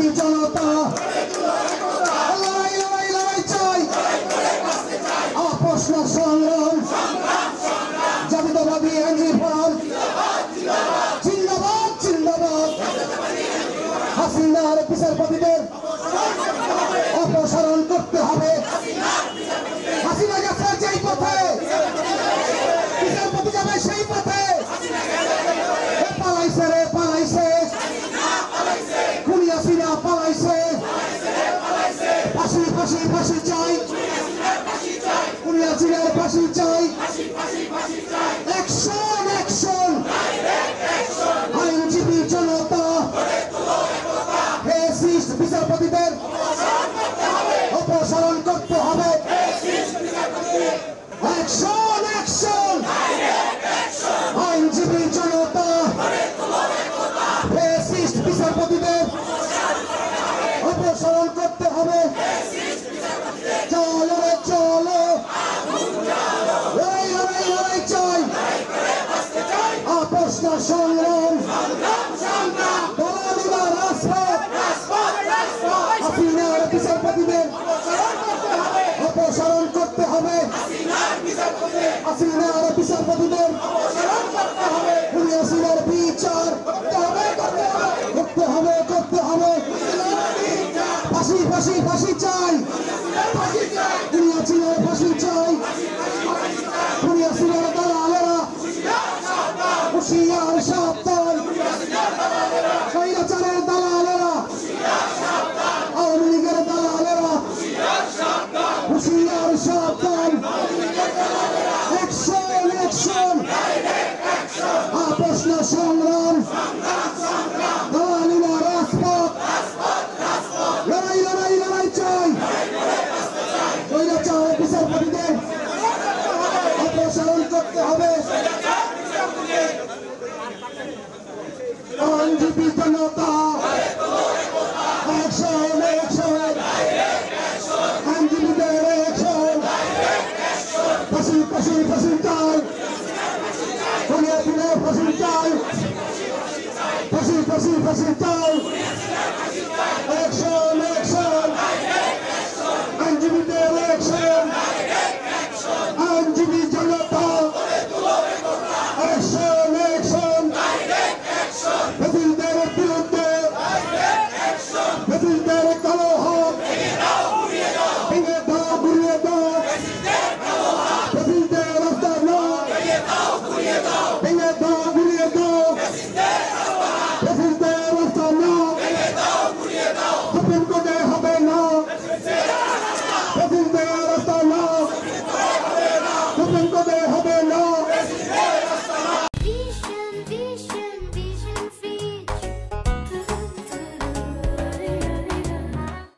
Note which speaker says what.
Speaker 1: আইনজীবী জনতা লড়াই লড়াই লড়াই চাই আপোষ না সংগ্রাম জাতীয়তাবাদী আইনজীবী ফোরাম জিন্দাবাদ জিন্দাবাদ হাসিনার বিচারপতিদের অপসারণ করতে হবে হাসিনা গেছে যেই পথে বিচারপতি যাবে সেই পথে পালাইছে রে পালাইছে খুনি হাসিনা পালাইছে ফাঁসি ফাঁসি ফাঁসি চাই খুনি হাসিনার ফাঁসি চাই অ্যাকশন অ্যাকশন আইনজীবী জনতা ফ্যাসিস্ট বিচারপতিদের অপসারণ করতে হবে অ্যাকশন অ্যাকশন আইনজীবী জনতা ফ্যাসিস্ট বিচারপতিদের অপসারণ করতে হবে চলো রে চলো লড়াই লড়াই লড়াই চাই আপোষ না সংগ্রাম দলালিরা রাজপথ হাসিনার বিচারপতিদের অপসারণ করতে হবে হাসিনার বিচারপতিদের খুনি হাসিনার বিচার করতে হবে করতে হবে ফাঁসি ফাঁসি ফাঁসি চাই খুনি হাসিনার ফাঁসি চাই খুনি হাসিনার দালালেরা হুঁশিয়ার সাবধান স্বৈরাচারের দালালেরা আওয়ামী লীগের দালালেরা হুঁশিয়ার সাবধান অ্যাকশন অ্যাকশন আপোষ না সংগ্রাম দালালিরা রাজপথ লড়াই লড়াই লড়াই চাই স্বৈরাচার বিচারপতিদের অপসারণ করতে হবে আইনজীবী জনতা অ্যাকশন অ্যাকশন আইনজীবীদের অ্যাকশন ফাঁসি ফাঁসি ফাঁসি চাই খুনি হাসিনার ফাঁসি চাই ফাঁসি ফাঁসি ফাঁসি চাই